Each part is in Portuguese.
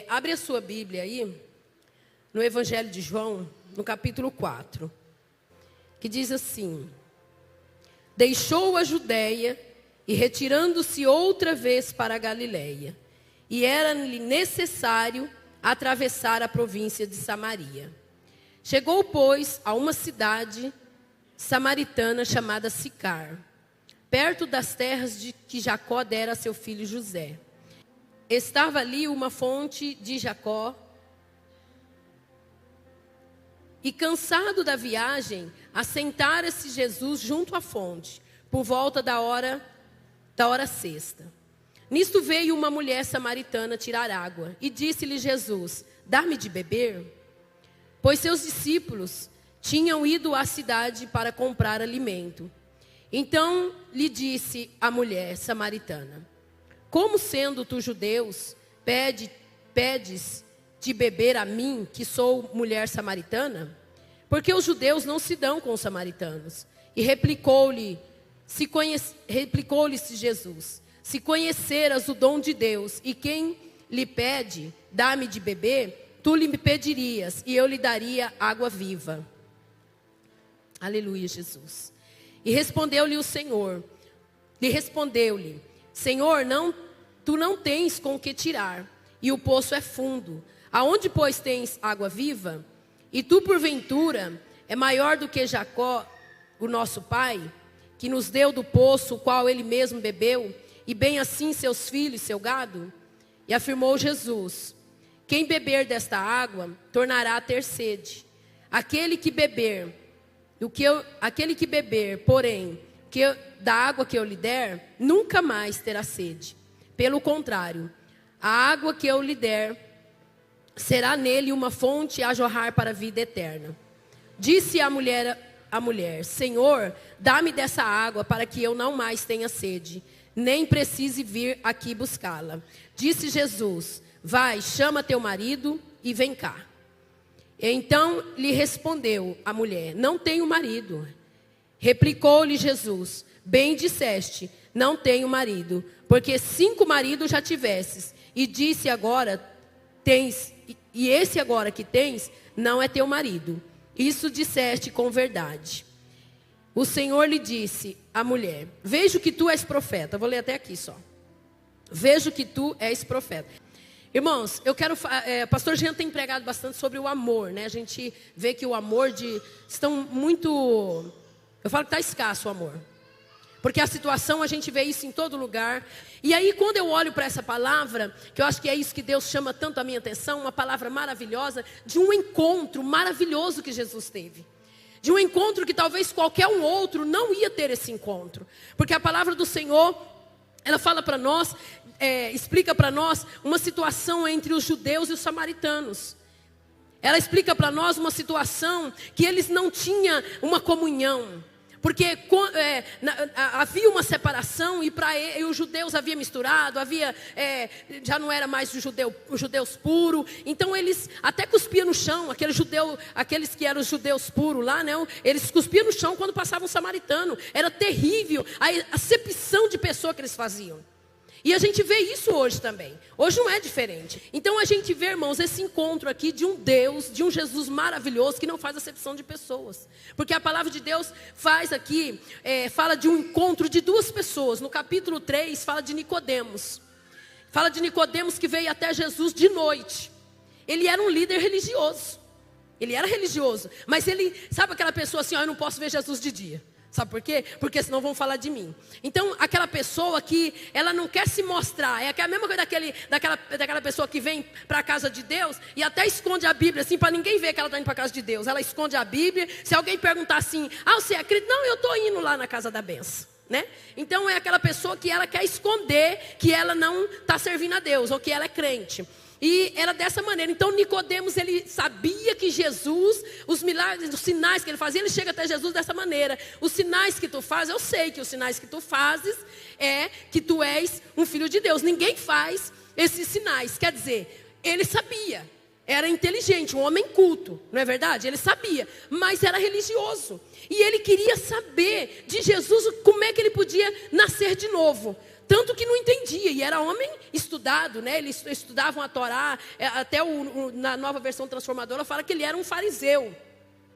Abre a sua Bíblia aí, no Evangelho de João, no capítulo 4, que diz assim: deixou a Judéia e retirando-se outra vez para a Galiléia, e era-lhe necessário atravessar a província de Samaria. Chegou, pois, a uma cidade samaritana chamada Sicar, perto das terras de que Jacó dera a seu filho José. Estava ali uma fonte de Jacó, e cansado da viagem, assentara-se Jesus junto à fonte, por volta da hora sexta. Nisto veio uma mulher samaritana tirar água, e disse-lhe Jesus: dá-me de beber? Pois seus discípulos tinham ido à cidade para comprar alimento. Então lhe disse a mulher samaritana: como sendo tu judeus, pedes de beber a mim, que sou mulher samaritana? Porque os judeus não se dão com os samaritanos. E replicou-lhe Jesus: se conheceras o dom de Deus, e quem lhe pede, dá-me de beber, tu lhe pedirias, e eu lhe daria água viva. Aleluia, Jesus. E respondeu-lhe o Senhor, Senhor, tu não tens com que tirar, e o poço é fundo. Aonde, pois, tens água viva? E tu, porventura, é maior do que Jacó, o nosso pai, que nos deu do poço, o qual ele mesmo bebeu, e bem assim seus filhos, seu gado? E afirmou Jesus: quem beber desta água, tornará a ter sede. Aquele que beber, porém, da água que eu lhe der, nunca mais terá sede. Pelo contrário, a água que eu lhe der será nele uma fonte a jorrar para a vida eterna. Disse a mulher: Senhor, dá-me dessa água para que eu não mais tenha sede, nem precise vir aqui buscá-la. Disse Jesus: vai, chama teu marido e vem cá. Então lhe respondeu a mulher: não tenho marido. Replicou-lhe Jesus: bem disseste, não tenho marido, porque 5 maridos já tivesses, e esse agora que tens, não é teu marido. Isso disseste com verdade. O Senhor lhe disse à mulher: vejo que tu és profeta. Vou ler até aqui só. Vejo que tu és profeta. Irmãos, o pastor Jean tem pregado bastante sobre o amor, né? A gente vê que o amor estão muito, eu falo que está escasso o amor. Porque a situação, a gente vê isso em todo lugar. E aí, quando eu olho para essa palavra, que eu acho que é isso que Deus chama tanto a minha atenção, uma palavra maravilhosa, de um encontro maravilhoso que Jesus teve. De um encontro que talvez qualquer um outro não ia ter esse encontro. Porque a palavra do Senhor, ela fala para nós, explica para nós uma situação entre os judeus e os samaritanos. Ela explica para nós uma situação que eles não tinham uma comunhão. Porque havia uma separação e os judeus haviam misturado, já não era mais os judeus puros. Então eles até cuspiam no chão, aqueles que eram os judeus puros lá, né? Eles cuspiam no chão quando passavam um samaritano. Era terrível a acepção de pessoa que eles faziam. E a gente vê isso hoje também. Hoje não é diferente. Então a gente vê, irmãos, esse encontro aqui de um Deus, de um Jesus maravilhoso que não faz acepção de pessoas. Porque a palavra de Deus faz aqui, fala de um encontro de 2 pessoas. No capítulo 3 fala de Nicodemos. Fala de Nicodemos que veio até Jesus de noite. Ele era um líder religioso. Ele era religioso. Mas ele, sabe aquela pessoa assim, eu não posso ver Jesus de dia. Sabe por quê? Porque senão vão falar de mim. Então, aquela pessoa que ela não quer se mostrar, é a mesma coisa daquela pessoa que vem para a casa de Deus e até esconde a Bíblia, assim, para ninguém ver que ela está indo para a casa de Deus. Ela esconde a Bíblia. Se alguém perguntar assim: você é crente? Não, eu estou indo lá na casa da benção, né? Então, é aquela pessoa que ela quer esconder que ela não está servindo a Deus, ou que ela é crente. E era dessa maneira. Então Nicodemos, ele sabia que Jesus, os milagres, os sinais que ele fazia, ele chega até Jesus dessa maneira: os sinais que tu fazes, eu sei que os sinais que tu fazes é que tu és um filho de Deus. Ninguém faz esses sinais. Quer dizer, ele sabia, era inteligente, um homem culto, não é verdade? Ele sabia, mas era religioso. E ele queria saber de Jesus como é que ele podia nascer de novo. tanto que não entendia, e era homem estudado, né? Eles estudavam a Torá, até na Nova Versão Transformadora fala que ele era um fariseu,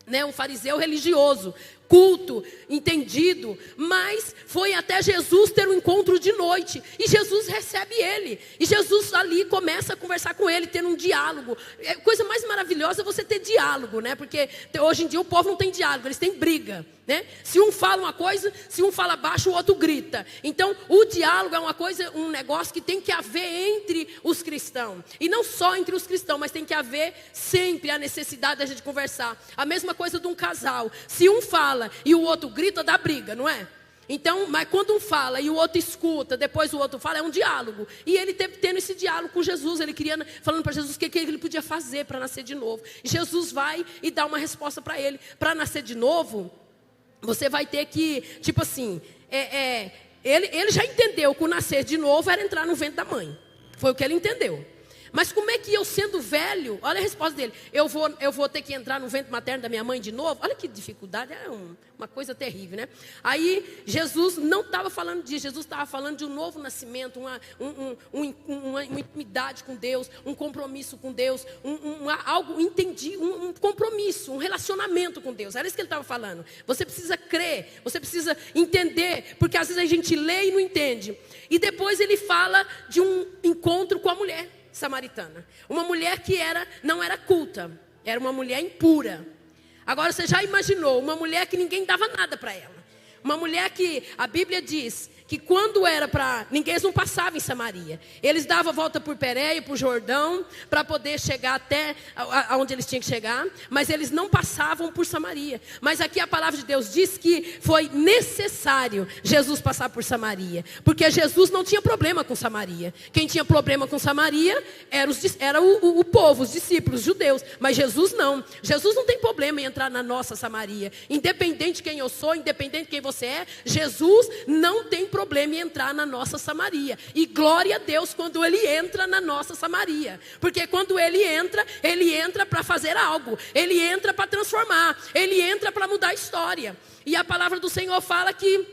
né? Um fariseu religioso, culto, entendido, mas foi até Jesus ter um encontro de noite, e Jesus recebe ele, e Jesus ali começa a conversar com ele, ter um diálogo. Coisa mais maravilhosa é você ter diálogo, né? Porque hoje em dia o povo não tem diálogo, eles têm briga, né? Se um fala uma coisa, se um fala baixo, o outro grita. Então o diálogo é uma coisa, um negócio que tem que haver entre os cristãos, e não só entre os cristãos, mas tem que haver sempre a necessidade da gente conversar. A mesma coisa de um casal, se um fala e o outro grita, dá briga, não é? Então, mas quando um fala e o outro escuta, depois o outro fala, é um diálogo. E ele tendo esse diálogo com Jesus, ele queria, falando para Jesus o que ele podia fazer para nascer de novo. E Jesus vai e dá uma resposta para ele. Para nascer de novo, você vai ter que, tipo assim, ele já entendeu que o nascer de novo era entrar no ventre da mãe. Foi o que ele entendeu. Mas como é que eu, sendo velho, olha a resposta dele, eu vou ter que entrar no ventre materno da minha mãe de novo? Olha que dificuldade, é uma coisa terrível, né? Aí Jesus não estava falando disso, Jesus estava falando de um novo nascimento, uma intimidade com Deus, um compromisso com Deus, algo entendido, um compromisso, um relacionamento com Deus. Era isso que ele estava falando. Você precisa crer, você precisa entender, porque às vezes a gente lê e não entende. E depois ele fala de um encontro com a mulher samaritana, uma mulher que não era culta, era uma mulher impura. Agora você já imaginou, uma mulher que ninguém dava nada para ela, uma mulher que a Bíblia diz que quando era para, ninguém não passava em Samaria, eles davam a volta por Pérea, por Jordão, para poder chegar até onde eles tinham que chegar, mas eles não passavam por Samaria. Mas aqui a palavra de Deus diz que foi necessário Jesus passar por Samaria, porque Jesus não tinha problema com Samaria. Quem tinha problema com Samaria era o povo, os discípulos, os judeus, mas Jesus não. Jesus não tem problema em entrar na nossa Samaria, independente de quem eu sou, independente de quem você é. Jesus não tem problema em entrar na nossa Samaria. E glória a Deus quando ele entra na nossa Samaria, porque quando ele entra para fazer algo, ele entra para transformar, ele entra para mudar a história. E a palavra do Senhor fala que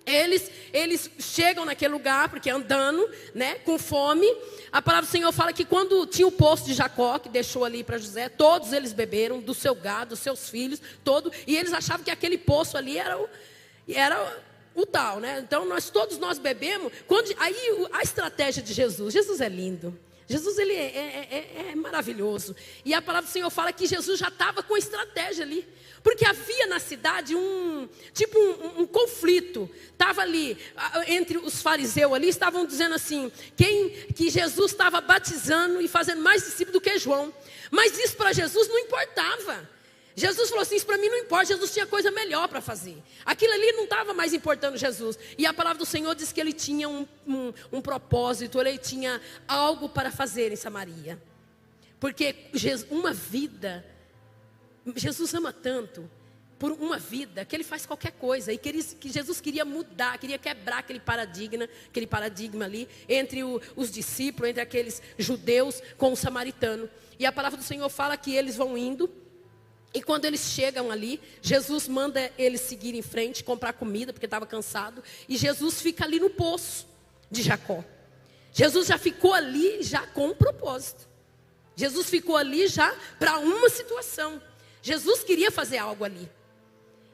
eles chegam naquele lugar, porque andando, né, com fome. A palavra do Senhor fala que quando tinha o poço de Jacó, que deixou ali para José, todos eles beberam do seu gado, dos seus filhos, e eles achavam que aquele poço ali era o tal, né? Então todos nós bebemos. Aí a estratégia de Jesus é lindo. Jesus ele é maravilhoso. E a palavra do Senhor fala que Jesus já estava com estratégia ali, porque havia na cidade um conflito. Estava ali entre os fariseus ali, estavam dizendo assim, que Jesus estava batizando e fazendo mais discípulos do que João. Mas isso para Jesus não importava. Jesus falou assim, isso para mim não importa. Jesus tinha coisa melhor para fazer. Aquilo ali não estava mais importando Jesus. E a palavra do Senhor diz que ele tinha um propósito, ele tinha algo para fazer em Samaria. Porque uma vida, Jesus ama tanto por uma vida, que ele faz qualquer coisa. E que Jesus queria mudar, queria quebrar aquele paradigma ali, entre os discípulos, entre aqueles judeus com o samaritano. E a palavra do Senhor fala que eles vão indo. E quando eles chegam ali, Jesus manda eles seguir em frente, comprar comida, porque estava cansado. E Jesus fica ali no poço de Jacó. Jesus já ficou ali já com um propósito. Jesus ficou ali já para uma situação. Jesus queria fazer algo ali.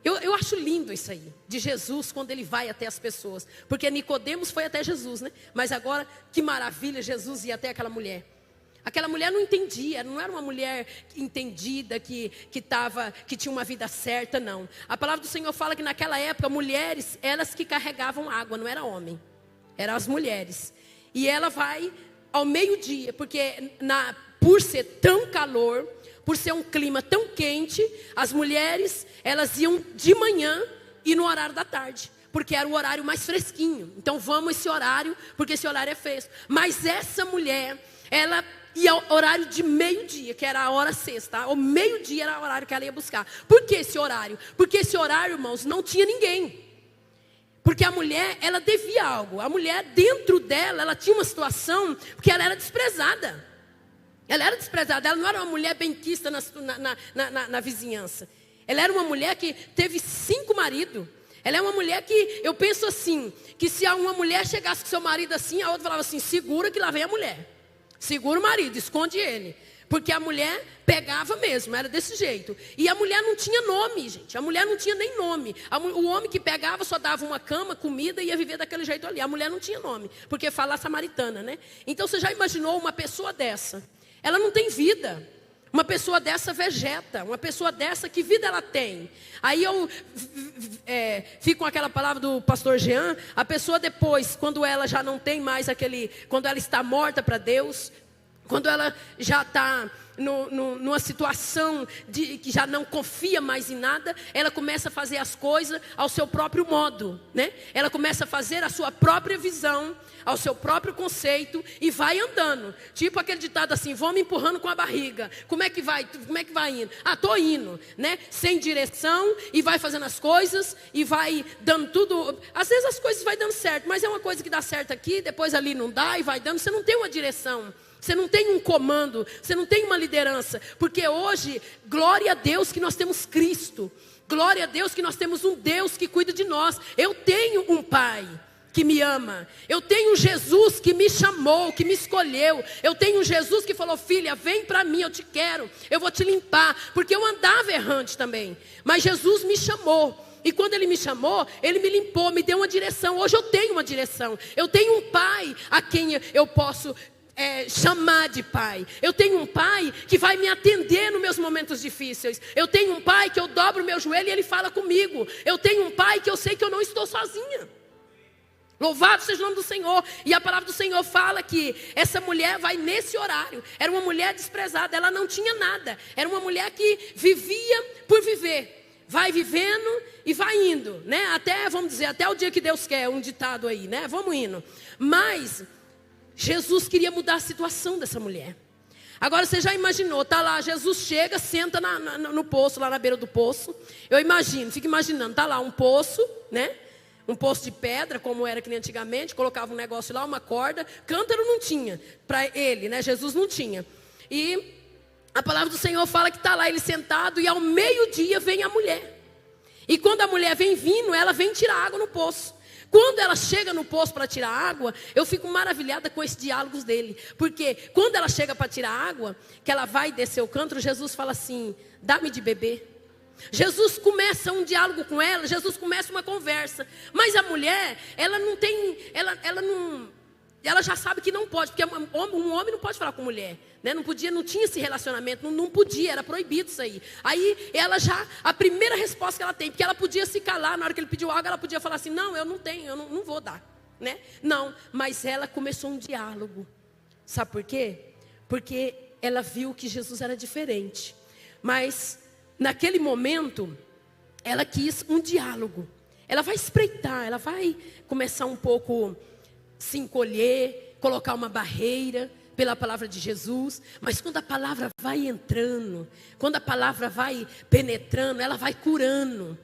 Eu acho lindo isso aí, de Jesus quando ele vai até as pessoas. Porque Nicodemos foi até Jesus, né? Mas agora, que maravilha, Jesus ia até aquela mulher. Aquela mulher não entendia, não era uma mulher entendida, que tinha uma vida certa, não. A palavra do Senhor fala que naquela época, mulheres, elas que carregavam água, não era homem, eram as mulheres. E ela vai ao meio-dia, porque por ser tão calor, por ser um clima tão quente, as mulheres, elas iam de manhã e no horário da tarde. Porque era o horário mais fresquinho. Então vamos esse horário, porque esse horário é fresco. Mas essa mulher, ela ia ao horário de meio-dia, que era a hora sexta. O meio-dia era o horário que ela ia buscar. Por que esse horário? Porque esse horário, irmãos, não tinha ninguém. Porque a mulher, ela devia algo. A mulher, dentro dela, ela tinha uma situação, porque ela era desprezada. Ela era desprezada, ela não era uma mulher benquista na vizinhança. Ela era uma mulher que teve 5 maridos. Ela é uma mulher que, eu penso assim, que se uma mulher chegasse com seu marido assim, a outra falava assim, segura que lá vem a mulher. Segura o marido, esconde ele. Porque a mulher pegava mesmo, era desse jeito. E a mulher não tinha nome, gente. A mulher não tinha nem nome. O homem que pegava só dava uma cama, comida e ia viver daquele jeito ali. A mulher não tinha nome, porque fala samaritana, né? Então você já imaginou uma pessoa dessa? Ela não tem vida. Uma pessoa dessa vegeta. Uma pessoa dessa, que vida ela tem? Aí eu fico com aquela palavra do pastor Jean. A pessoa depois, quando ela já não tem mais aquele... Quando ela está morta para Deus... Quando ela já está numa situação que já não confia mais em nada, ela começa a fazer as coisas ao seu próprio modo, né? Ela começa a fazer a sua própria visão, ao seu próprio conceito e vai andando. Tipo aquele ditado assim, vou me empurrando com a barriga. Como é que vai indo? Ah, tô indo, né? Sem direção e vai fazendo as coisas e vai dando tudo. Às vezes as coisas vai dando certo, mas é uma coisa que dá certo aqui, depois ali não dá e vai dando. Você não tem uma direção. Você não tem um comando, você não tem uma liderança. Porque hoje, glória a Deus que nós temos Cristo. Glória a Deus que nós temos um Deus que cuida de nós. Eu tenho um Pai que me ama. Eu tenho um Jesus que me chamou, que me escolheu. Eu tenho um Jesus que falou, filha, vem para mim, eu te quero. Eu vou te limpar. Porque eu andava errante também. Mas Jesus me chamou. E quando Ele me chamou, Ele me limpou, me deu uma direção. Hoje eu tenho uma direção. Eu tenho um Pai a quem eu posso... chamar de pai. Eu tenho um pai que vai me atender nos meus momentos difíceis. Eu tenho um pai que eu dobro o meu joelho e ele fala comigo. Eu tenho um pai que eu sei que eu não estou sozinha. Louvado seja o nome do Senhor. E a palavra do Senhor fala que essa mulher vai nesse horário. Era uma mulher desprezada, ela não tinha nada. Era uma mulher que vivia por viver. Vai vivendo e vai indo, né? Até, vamos dizer, até o dia que Deus quer, um ditado aí, né? Vamos indo. Mas Jesus queria mudar a situação dessa mulher. Agora você já imaginou, tá lá, Jesus chega, senta no poço, lá na beira do poço. Eu imagino, fico imaginando, tá lá um poço, né? Um poço de pedra, como era que nem antigamente, colocava um negócio lá, uma corda. Cântaro não tinha, para ele, né? Jesus não tinha. E a palavra do Senhor fala que tá lá ele sentado e ao meio-dia vem a mulher. E quando a mulher vem vindo, ela vem tirar água no poço. Quando ela chega no poço para tirar água, eu fico maravilhada com esses diálogos dele. Porque quando ela chega para tirar água, que ela vai descer o cântaro, Jesus fala assim, dá-me de beber. Jesus começa um diálogo com ela, Jesus começa uma conversa. Mas a mulher, ela não tem, ela já sabe que não pode, porque um homem não pode falar com mulher, né? Não tinha esse relacionamento, não podia, era proibido isso aí. Aí ela já, a primeira resposta que ela tem, porque ela podia se calar, na hora que ele pediu água, ela podia falar assim, não, eu não tenho, eu não vou dar, né? Não, mas ela começou um diálogo. Sabe por quê? Porque ela viu que Jesus era diferente. Mas naquele momento, ela quis um diálogo. Ela vai espreitar, ela vai começar um pouco se encolher, colocar uma barreira pela palavra de Jesus. Mas quando a palavra vai entrando, quando a palavra vai penetrando, ela vai curando.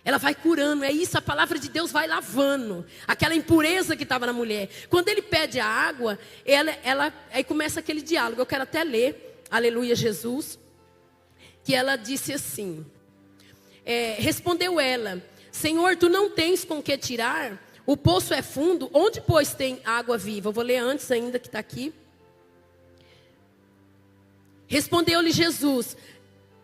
Ela vai curando, é isso, a palavra de Deus vai lavando aquela impureza que estava na mulher. Quando ele pede a água, aí começa aquele diálogo. Eu quero até ler, aleluia Jesus, que ela disse assim, respondeu ela, Senhor, tu não tens com que tirar, o poço é fundo, onde pois tem água viva? Eu vou ler antes ainda que está aqui. Respondeu-lhe Jesus,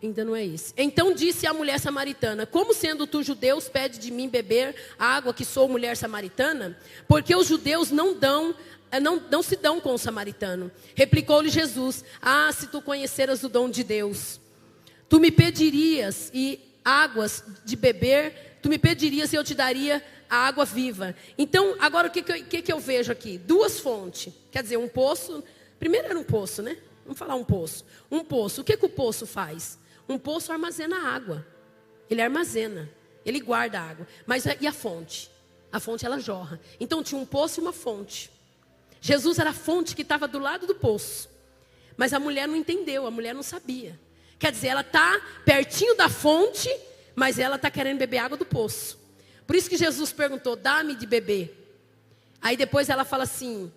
ainda não é isso. Então disse a mulher samaritana, como sendo tu judeus, pede de mim beber a água que sou mulher samaritana? Porque os judeus não se dão com o samaritano. Replicou-lhe Jesus, se tu conheceras o dom de Deus, tu me pedirias e águas de beber, tu me pedirias e eu te daria a água viva. Então, agora o que eu vejo aqui? Duas fontes, quer dizer, um poço, primeiro era um poço, né? Vamos falar um poço. Um poço, o que o poço faz? Um poço armazena água. Ele armazena, ele guarda a água. Mas e a fonte? A fonte ela jorra. Então tinha um poço e uma fonte. Jesus era a fonte que estava do lado do poço. Mas a mulher não entendeu, a mulher não sabia. Quer dizer, ela está pertinho da fonte, mas ela está querendo beber água do poço. Por isso que Jesus perguntou, dá-me de beber. Aí depois ela fala assim,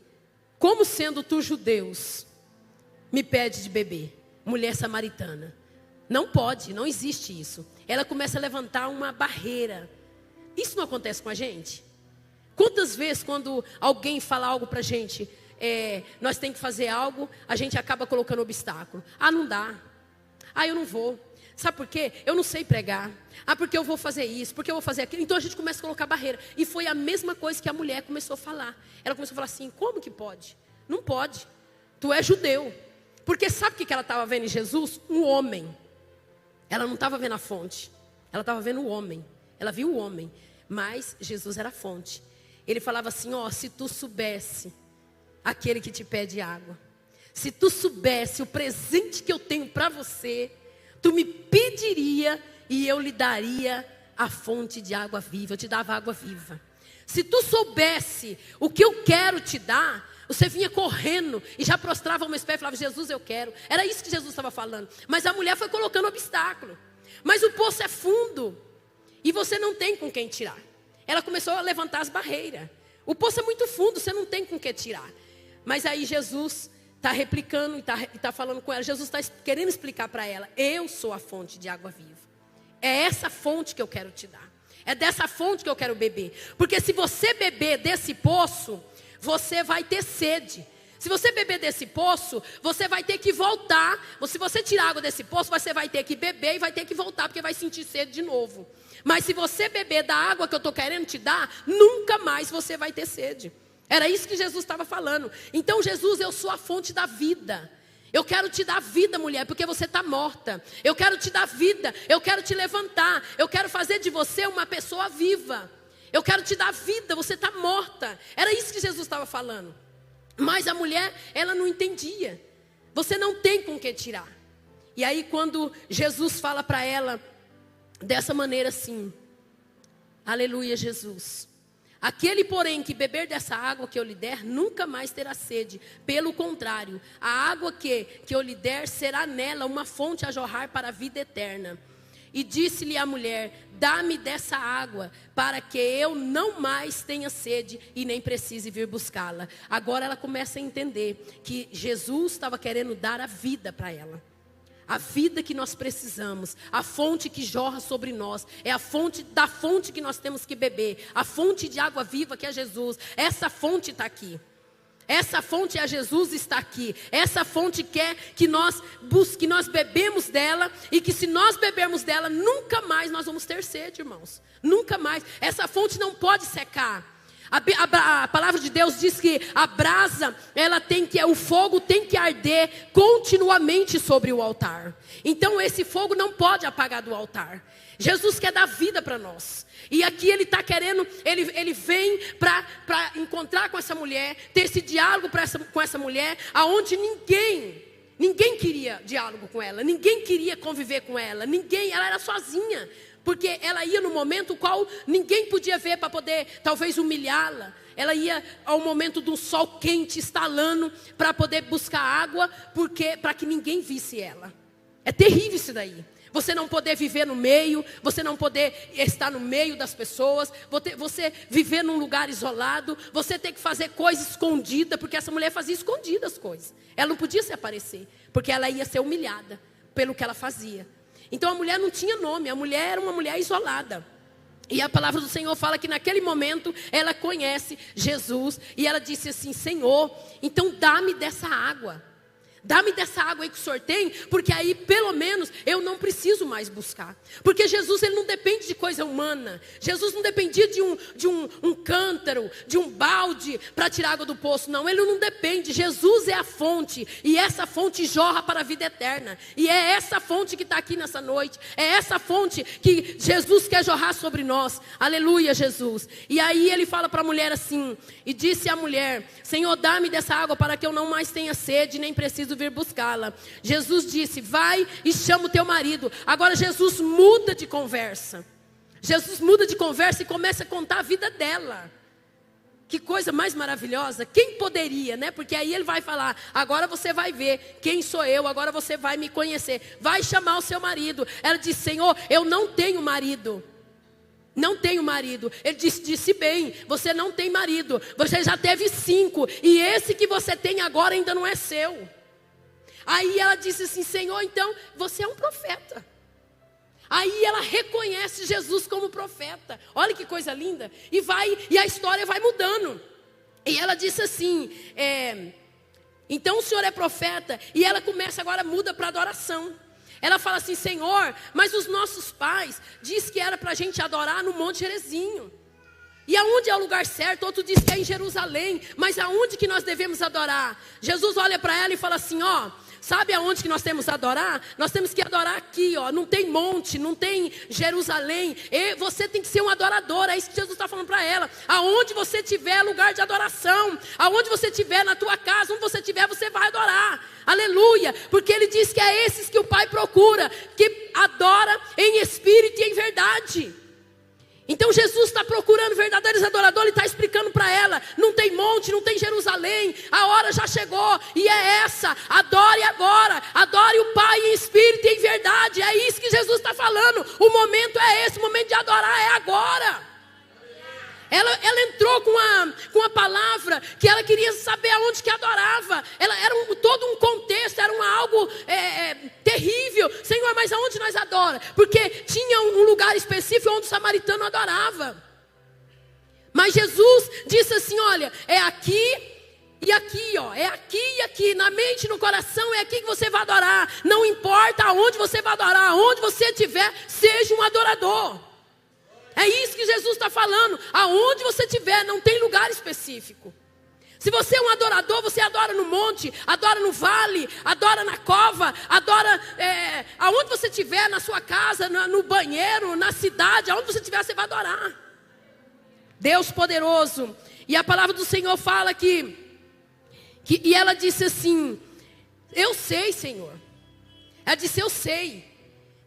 como sendo tu judeus, me pede de beber, mulher samaritana. Não pode, não existe isso. Ela começa a levantar uma barreira Isso não acontece com a gente? Quantas vezes quando alguém fala algo pra gente, nós temos que fazer algo, a gente acaba colocando obstáculo. Ah, não dá. Ah, eu não vou. Sabe por quê? Eu não sei pregar. Ah, porque eu vou fazer isso, porque eu vou fazer aquilo. Então a gente começa a colocar barreira. E foi a mesma coisa que a mulher começou a falar. Ela começou a falar assim, como que pode? Não pode. Tu é judeu. Porque sabe o que ela estava vendo em Jesus? Um homem. Ela não estava vendo a fonte. Ela estava vendo o homem. Ela viu o homem. Mas Jesus era a fonte. Ele falava assim, ó, se tu soubesse aquele que te pede água. Se tu soubesse o presente que eu tenho para você, tu me pediria e eu lhe daria a fonte de água viva. Eu te dava água viva. Se tu soubesse o que eu quero te dar, você vinha correndo e já prostrava os meus pés e falava, Jesus, eu quero. Era isso que Jesus estava falando. Mas a mulher foi colocando obstáculo. Mas o poço é fundo e você não tem com quem tirar. Ela começou a levantar as barreiras. O poço é muito fundo, você não tem com quem tirar. Mas aí Jesus está replicando e está falando com ela. Jesus está querendo explicar para ela, eu sou a fonte de água viva. É essa fonte que eu quero te dar. É dessa fonte que eu quero beber. Porque se você beber desse poço, você vai ter sede. Se você beber desse poço, você vai ter que voltar. Se você tirar água desse poço, você vai ter que beber e vai ter que voltar, porque vai sentir sede de novo. Mas se você beber da água que eu estou querendo te dar, nunca mais você vai ter sede. Era isso que Jesus estava falando. Então Jesus, eu sou a fonte da vida. Eu quero te dar vida, mulher, porque você está morta. Eu quero te dar vida, eu quero te levantar. Eu quero fazer de você uma pessoa viva. Eu quero te dar vida, você está morta. Era isso que Jesus estava falando. Mas a mulher, ela não entendia. Você não tem com que tirar. E aí quando Jesus fala para ela dessa maneira assim, aleluia Jesus, aquele porém que beber dessa água que eu lhe der, nunca mais terá sede. Pelo contrário, a água que eu lhe der, será nela uma fonte a jorrar para a vida eterna. E disse-lhe a mulher, dá-me dessa água, para que eu não mais tenha sede e nem precise vir buscá-la. Agora ela começa a entender que Jesus estava querendo dar a vida para ela. A vida que nós precisamos, a fonte que jorra sobre nós, é a fonte da fonte que nós temos que beber. A fonte de água viva que é Jesus. Essa fonte está aqui. Essa fonte é Jesus, está aqui. Essa fonte quer que nós bebemos dela. E que se nós bebermos dela, nunca mais nós vamos ter sede, irmãos. Nunca mais. Essa fonte não pode secar. A palavra de Deus diz que a brasa, o fogo tem que arder continuamente sobre o altar. Então esse fogo não pode apagar do altar. Jesus quer dar vida para nós. E aqui ele está querendo, ele vem para encontrar com essa mulher, ter esse diálogo com essa mulher, aonde ninguém queria diálogo com ela, ninguém queria conviver com ela, ela era sozinha. Porque ela ia no momento qual ninguém podia ver para poder talvez humilhá-la. Ela ia ao momento do sol quente estalando para poder buscar água, para que ninguém visse ela. É terrível isso daí. Você não poder viver no meio, você não poder estar no meio das pessoas, você viver num lugar isolado, você ter que fazer coisa escondida, porque essa mulher fazia escondidas as coisas. Ela não podia se aparecer, porque ela ia ser humilhada pelo que ela fazia. Então a mulher não tinha nome, a mulher era uma mulher isolada. E a palavra do Senhor fala que naquele momento ela conhece Jesus. E ela disse assim, Senhor, então dá-me dessa água. Dá-me dessa água aí que o Senhor tem, porque aí pelo menos eu não preciso mais buscar. Porque Jesus, ele não depende de coisa humana. Jesus não dependia de um cântaro, de um balde para tirar água do poço. Não, ele não depende. Jesus é a fonte. E essa fonte jorra para a vida eterna. E é essa fonte que está aqui nessa noite. É essa fonte que Jesus quer jorrar sobre nós. Aleluia, Jesus. E aí ele fala para a mulher assim, e disse à mulher, Senhor, dá-me dessa água para que eu não mais tenha sede, nem preciso vir buscá-la. Jesus disse, vai e chama o teu marido. Agora Jesus muda de conversa. Jesus muda de conversa e começa a contar a vida dela. Que coisa mais maravilhosa. Quem poderia, né? Porque aí ele vai falar, agora você vai ver quem sou eu, agora você vai me conhecer. Vai chamar o seu marido. Ela disse, Senhor, eu não tenho marido. Não tenho marido. Ele disse bem, você não tem marido. Você já teve 5. E esse que você tem agora ainda não é seu. Aí ela disse assim, Senhor, então você é um profeta. Aí ela reconhece Jesus como profeta. Olha que coisa linda. E a história vai mudando. E ela disse assim, então o senhor é profeta. E ela começa agora, muda para adoração. Ela fala assim, Senhor, mas os nossos pais diz que era para a gente adorar no Monte Gerezinho. E aonde é o lugar certo? Outro diz que é em Jerusalém. Mas aonde que nós devemos adorar? Jesus olha para ela e fala assim, sabe aonde que nós temos que adorar? Nós temos que adorar aqui, não tem monte, não tem Jerusalém. E você tem que ser um adorador, é isso que Jesus está falando para ela. Aonde você tiver lugar de adoração, aonde você tiver na tua casa, onde você tiver, você vai adorar. Aleluia, porque ele diz que é esses que o Pai procura, que adora em espírito e em verdade. Então Jesus está procurando verdadeiros adoradores. Ele está explicando para ela, não tem monte, não tem Jerusalém, a hora já chegou, e é essa, adore agora, adore o Pai em espírito e em verdade. É isso que Jesus está falando, o momento é esse, o momento de adorar é agora. Ela entrou com a palavra que ela queria saber aonde que adorava. Era todo um contexto, era algo terrível. Senhor, mas aonde nós adora? Porque tinha um lugar específico onde o samaritano adorava. Mas Jesus disse assim, olha, é aqui e aqui, é aqui e aqui, na mente e no coração, é aqui que você vai adorar. Não importa aonde você vai adorar, aonde você estiver, seja um adorador. É isso que Jesus está falando. Aonde você estiver, não tem lugar específico. Se você é um adorador, você adora no monte, adora no vale, adora na cova, adora aonde você estiver, na sua casa, no banheiro, na cidade, aonde você estiver, você vai adorar. Deus poderoso. E a palavra do Senhor fala e ela disse assim, eu sei, Senhor. Ela disse, eu sei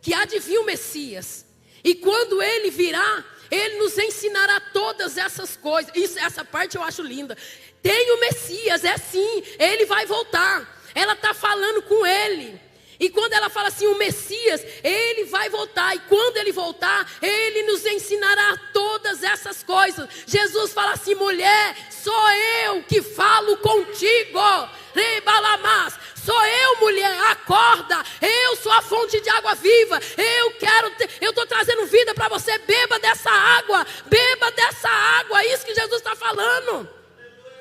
que há de vir o Messias. E quando ele virá, ele nos ensinará todas essas coisas. Essa parte eu acho linda. Tem o Messias, é sim, ele vai voltar. Ela está falando com ele. E quando ela fala assim, o Messias, ele vai voltar. E quando ele voltar, ele nos ensinará todas essas coisas. Jesus fala assim, mulher, sou eu que falo contigo. Rebalamas. Sou eu, mulher, acorda. Eu sou a fonte de água viva. Eu estou trazendo vida para você. Beba dessa água. Beba dessa água. É isso que Jesus está falando.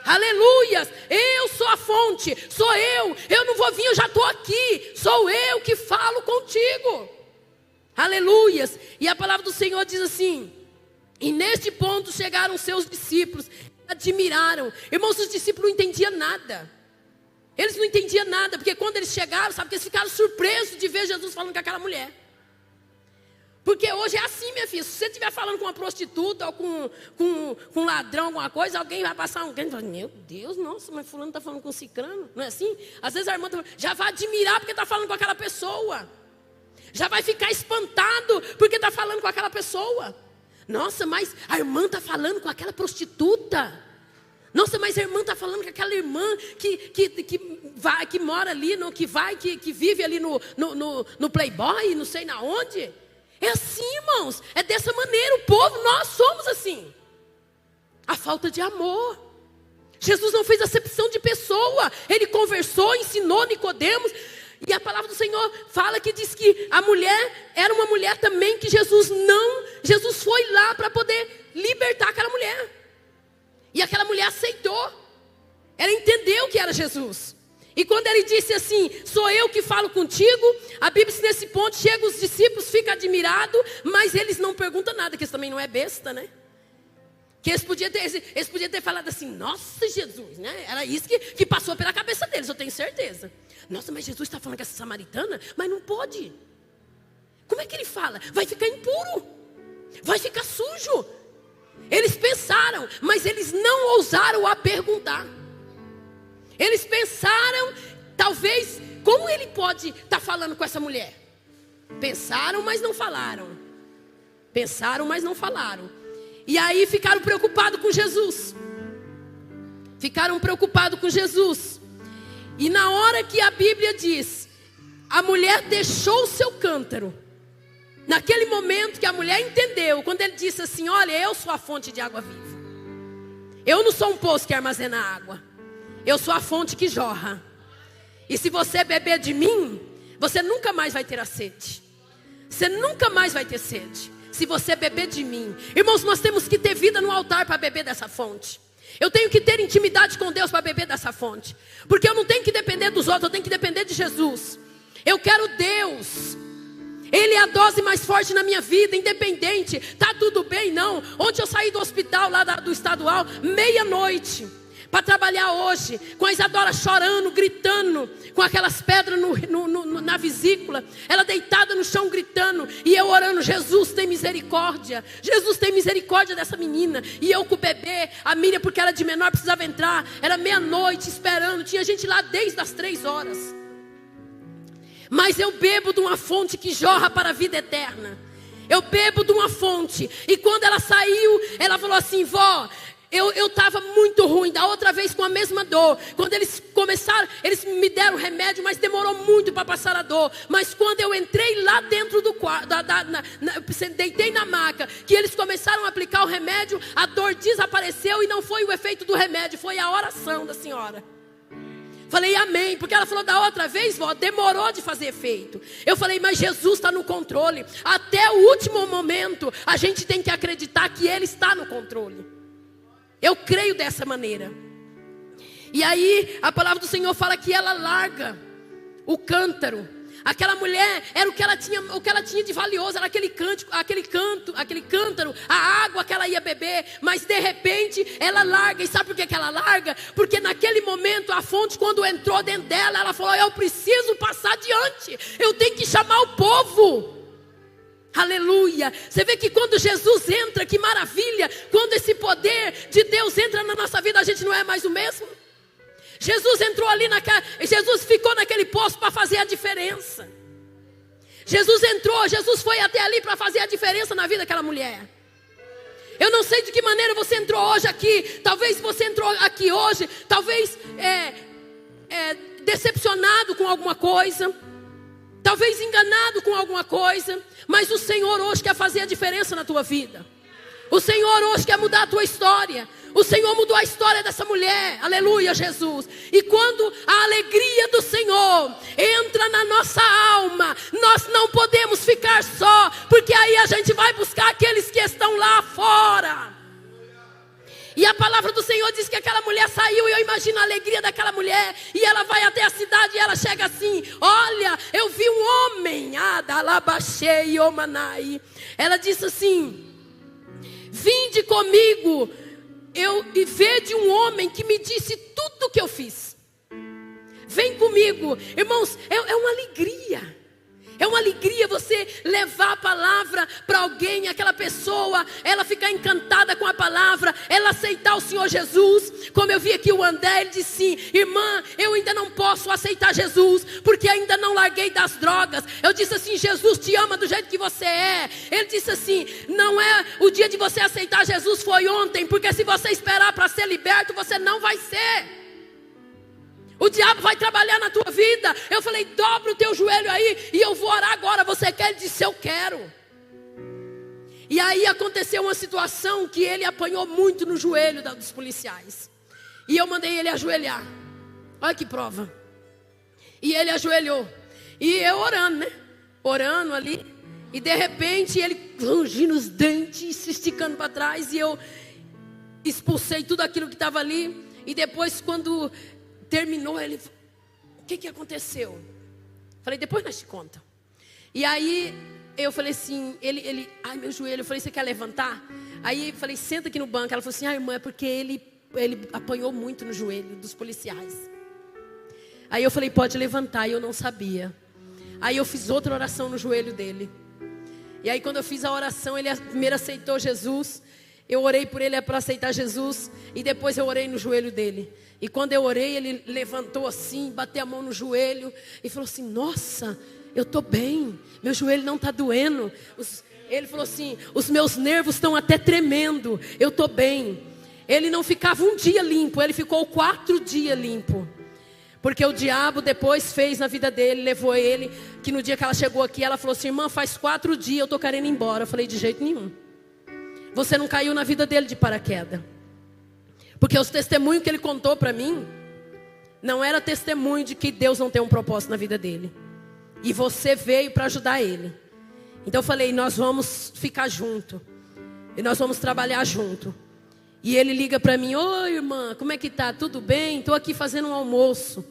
Aleluias. Eu sou a fonte. Sou eu. Eu não vou vir, eu já estou aqui. Sou eu que falo contigo. Aleluias. E a palavra do Senhor diz assim. E neste ponto chegaram seus discípulos. Admiraram. Irmãos, os discípulos não entendiam nada. Eles não entendiam nada, porque quando eles chegaram, sabe que eles ficaram surpresos de ver Jesus falando com aquela mulher. Porque hoje é assim, minha filha, se você estiver falando com uma prostituta ou com um ladrão, alguma coisa, alguém vai passar um grande e fala, meu Deus, nossa, mas fulano está falando com cicrano, não é assim? Às vezes a irmã já vai admirar porque está falando com aquela pessoa. Já vai ficar espantado porque está falando com aquela pessoa. Nossa, mas a irmã está falando com aquela prostituta. Nossa, mas a irmã está falando com aquela irmã que mora ali, que vive ali no Playboy, não sei na onde. É assim, irmãos, é dessa maneira, o povo, nós somos assim. A falta de amor. Jesus não fez acepção de pessoa, ele conversou, ensinou Nicodemos. E a palavra do Senhor fala que diz que a mulher era uma mulher também que Jesus foi lá para poder libertar aquela mulher. E aquela mulher aceitou. Ela entendeu que era Jesus. E quando ele disse assim, sou eu que falo contigo, a Bíblia diz nesse ponto, chega os discípulos, ficam admirados, mas eles não perguntam nada, que isso também não é besta, né? Que eles podiam ter falado assim, nossa Jesus, né? Era isso que passou pela cabeça deles, eu tenho certeza. Nossa, mas Jesus está falando com essa samaritana, mas não pode. Como é que ele fala? Vai ficar impuro, vai ficar sujo. Eles pensaram, mas eles não ousaram a perguntar. Eles pensaram, talvez, como ele pode estar falando com essa mulher? Pensaram, mas não falaram. Pensaram, mas não falaram. E aí ficaram preocupados com Jesus. Ficaram preocupados com Jesus. E na hora que a Bíblia diz, a mulher deixou o seu cântaro. Naquele momento que a mulher entendeu, quando ele disse assim, olha, eu sou a fonte de água viva. Eu não sou um poço que armazena água. Eu sou a fonte que jorra. E se você beber de mim, você nunca mais vai ter a sede. Você nunca mais vai ter sede se você beber de mim. Irmãos, nós temos que ter vida no altar para beber dessa fonte. Eu tenho que ter intimidade com Deus para beber dessa fonte. Porque eu não tenho que depender dos outros, eu tenho que depender de Jesus. Eu quero Deus. Ele é a dose mais forte na minha vida, independente. Tá tudo bem, não. Ontem eu saí do hospital lá do estadual, meia-noite, para trabalhar hoje, com a Isadora chorando, gritando, com aquelas pedras na vesícula, ela deitada no chão gritando, e eu orando, Jesus tem misericórdia, Jesus tem misericórdia dessa menina. E eu com o bebê, a Miriam, porque era de menor, precisava entrar, era meia-noite esperando, tinha gente lá desde as 3 horas. Mas eu bebo de uma fonte que jorra para a vida eterna. Eu bebo de uma fonte. E quando ela saiu, ela falou assim: vó, eu estava muito ruim, da outra vez com a mesma dor. Quando eles começaram, eles me deram remédio, mas demorou muito para passar a dor. Mas quando eu entrei lá dentro do quarto, deitei na maca, que eles começaram a aplicar o remédio, a dor desapareceu. E não foi o efeito do remédio, foi a oração da senhora. Falei amém, porque ela falou da outra vez, vó, demorou de fazer efeito. Eu falei, mas Jesus está no controle. Até o último momento, a gente tem que acreditar que Ele está no controle. Eu creio dessa maneira. E aí, a palavra do Senhor fala que ela larga o cântaro. Aquela mulher, era o que ela tinha de valioso, era aquele cântaro, a água que ela ia beber. Mas de repente, ela larga. E sabe por que ela larga? Porque naquele momento, a fonte, quando entrou dentro dela, ela falou: eu preciso passar adiante, eu tenho que chamar o povo. Aleluia. Você vê que quando Jesus entra, que maravilha. Quando esse poder de Deus entra na nossa vida, a gente não é mais o mesmo. Jesus entrou ali Jesus ficou naquele poço para fazer a diferença. Jesus foi até ali para fazer a diferença na vida daquela mulher. Eu não sei de que maneira você entrou hoje aqui. Talvez você entrou aqui hoje, talvez decepcionado com alguma coisa, talvez enganado com alguma coisa. Mas o Senhor hoje quer fazer a diferença na tua vida. O Senhor hoje quer mudar a tua história. O Senhor mudou a história dessa mulher. Aleluia, Jesus. E quando a alegria do Senhor entra na nossa alma, nós não podemos ficar só, porque aí a gente vai buscar aqueles que estão lá fora. E a palavra do Senhor diz que aquela mulher saiu, e eu imagino a alegria daquela mulher. E ela vai até a cidade e ela chega assim: olha, eu vi um homem. Ela disse assim: vinde comigo e vede um homem que me disse tudo o que eu fiz. Vem comigo. Irmãos, é uma alegria. É uma alegria você levar a palavra para alguém, aquela pessoa, ela ficar encantada com a palavra, ela aceitar o Senhor Jesus. Como eu vi aqui o André, ele disse assim: irmã, eu ainda não posso aceitar Jesus, porque ainda não larguei das drogas. Eu disse assim: Jesus te ama do jeito que você é. Ele disse assim: não é o dia de você aceitar Jesus, foi ontem, porque se você esperar para ser liberto, você não vai ser. O diabo vai trabalhar na tua vida. Eu falei: dobra o teu joelho aí e eu vou orar agora. Você quer? Ele disse: eu quero. E aí aconteceu uma situação que ele apanhou muito no joelho dos policiais. E eu mandei ele ajoelhar. Olha que prova. E ele ajoelhou. E eu orando, né? Orando ali. E de repente ele rangindo os dentes, se esticando para trás. E eu expulsei tudo aquilo que estava ali. E depois, quando terminou, ele: o que aconteceu? Falei: depois nós te conta. E aí eu falei assim, ele ai, meu joelho. Eu falei: você quer levantar? Aí eu falei: senta aqui no banco. Ela falou assim: ah, irmã, é porque ele apanhou muito no joelho dos policiais. Aí eu falei: pode levantar. E eu não sabia. Aí eu fiz outra oração no joelho dele. E aí quando eu fiz a oração, ele primeiro aceitou Jesus. Eu orei por ele para aceitar Jesus. E depois eu orei no joelho dele. E quando eu orei, ele levantou assim, bateu a mão no joelho e falou assim: nossa, eu estou bem, meu joelho não está doendo. Ele falou assim: os meus nervos estão até tremendo, eu estou bem. Ele não ficava um dia limpo, ele ficou 4 dias limpo. Porque o diabo depois fez na vida dele, levou ele, que no dia que ela chegou aqui, ela falou assim: irmã, faz 4 dias eu estou querendo ir embora. Eu falei: de jeito nenhum. Você não caiu na vida dele de paraquedas. Porque os testemunhos que ele contou para mim não era testemunho de que Deus não tem um propósito na vida dele. E você veio para ajudar ele. Então eu falei, nós vamos ficar junto. E nós vamos trabalhar junto. E ele liga para mim, oi irmã, como é que tá? Tudo bem? Estou aqui fazendo um almoço.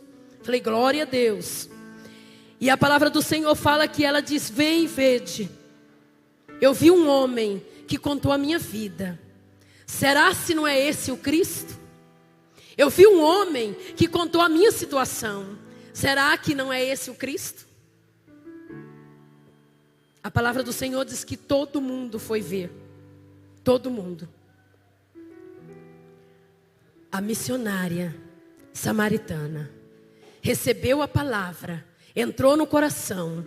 Falei, glória a Deus. E a palavra do Senhor fala que ela diz, vem e vede. Eu vi um homem que contou a minha vida. Será se não é esse o Cristo? Eu vi um homem que contou a minha situação. Será que não é esse o Cristo? A palavra do Senhor diz que todo mundo foi ver. Todo mundo. A missionária samaritana recebeu a palavra, entrou no coração.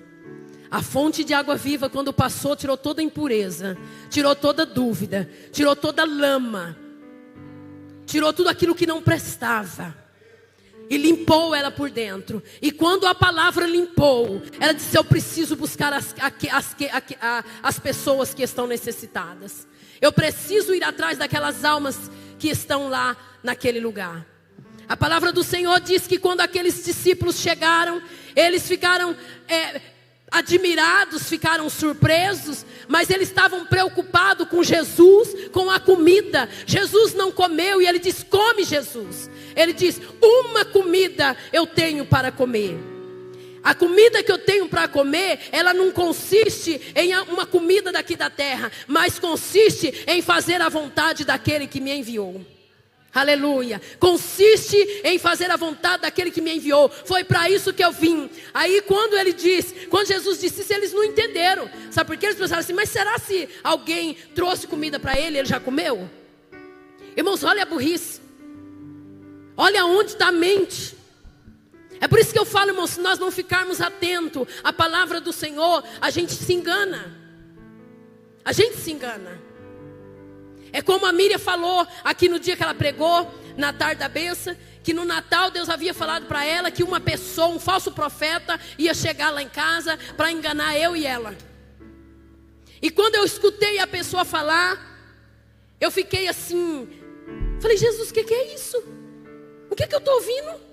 A fonte de água viva, quando passou, tirou toda a impureza, tirou toda a dúvida, tirou toda a lama, tirou tudo aquilo que não prestava e limpou ela por dentro. E quando a palavra limpou, ela disse, eu preciso buscar as pessoas que estão necessitadas. Eu preciso ir atrás daquelas almas que estão lá naquele lugar. A palavra do Senhor diz que quando aqueles discípulos chegaram, eles ficaram admirados, ficaram surpresos, mas eles estavam preocupados com Jesus, com a comida. Jesus não comeu e ele diz, come Jesus. Ele diz, uma comida eu tenho para comer. A comida que eu tenho para comer, ela não consiste em uma comida daqui da terra, mas consiste em fazer a vontade daquele que me enviou. Aleluia. Consiste em fazer a vontade daquele que me enviou. Foi para isso que eu vim. Aí quando Jesus disse isso, eles não entenderam. Sabe por quê? Eles pensaram assim, mas será se alguém trouxe comida para ele, ele já comeu? Irmãos, olha a burrice. Olha onde está a mente. É por isso que eu falo, irmãos, se nós não ficarmos atentos à palavra do Senhor, a gente se engana. A gente se engana. É como a Miriam falou aqui no dia que ela pregou, na tarde da bênção, que no Natal Deus havia falado para ela que uma pessoa, um falso profeta, ia chegar lá em casa para enganar eu e ela. E quando eu escutei a pessoa falar, eu fiquei assim, falei, Jesus, o que é isso? O que eu estou ouvindo?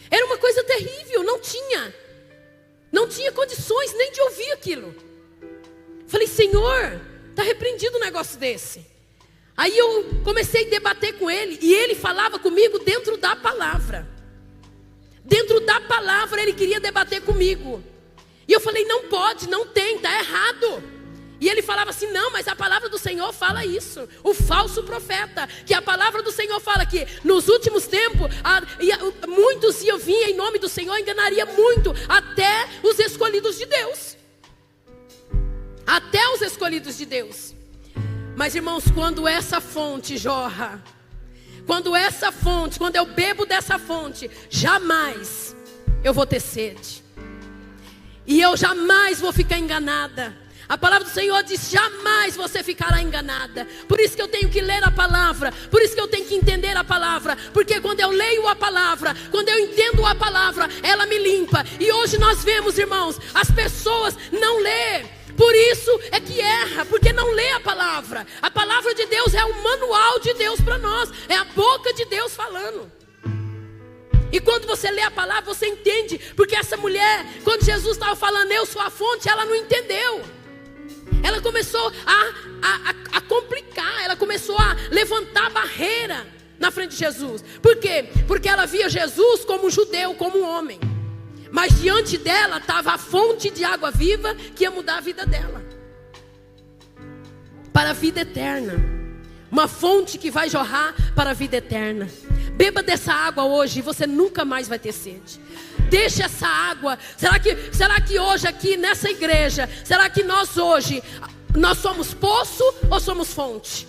Era uma coisa terrível, não tinha condições nem de ouvir aquilo. Falei, Senhor, está repreendido um negócio desse. Aí eu comecei a debater com ele, e ele falava comigo dentro da palavra. Dentro da palavra ele queria debater comigo. E eu falei, não pode, não tem, está errado. E ele falava assim, não, mas a palavra do Senhor fala isso. O falso profeta, que a palavra do Senhor fala que nos últimos tempos, muitos iam vir em nome do Senhor, enganaria muito, até os escolhidos de Deus. Até os escolhidos de Deus. Mas irmãos, quando essa fonte jorra, quando eu bebo dessa fonte, jamais eu vou ter sede. E eu jamais vou ficar enganada. A palavra do Senhor diz, jamais você ficará enganada. Por isso que eu tenho que ler a palavra. Por isso que eu tenho que entender a palavra. Porque quando eu leio a palavra, quando eu entendo a palavra, ela me limpa. E hoje nós vemos, irmãos, as pessoas não lêem. Por isso é que erra, porque não lê a palavra. A palavra de Deus é o manual de Deus para nós. É a boca de Deus falando. E quando você lê a palavra, você entende. Porque essa mulher, quando Jesus estava falando, eu sou a fonte, ela não entendeu. Ela começou a complicar, ela começou a levantar barreira na frente de Jesus. Por quê? Porque ela via Jesus como um judeu, como um homem. Mas diante dela estava a fonte de água viva que ia mudar a vida dela para a vida eterna. Uma fonte que vai jorrar para a vida eterna. Beba dessa água hoje e você nunca mais vai ter sede. Deixa essa água. Será que hoje aqui nessa igreja, será que nós hoje, nós somos poço ou somos fonte?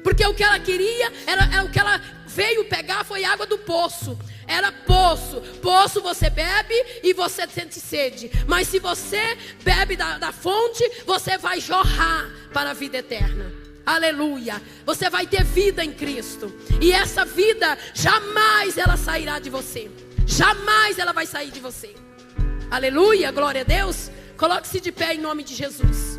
Porque o que ela queria, era o que ela veio pegar foi água do poço. Era poço. Poço você bebe e você sente sede. Mas se você bebe da fonte, você vai jorrar para a vida eterna. Aleluia. Você vai ter vida em Cristo. E essa vida jamais ela sairá de você. Jamais ela vai sair de você. Aleluia, glória a Deus. Coloque-se de pé em nome de Jesus.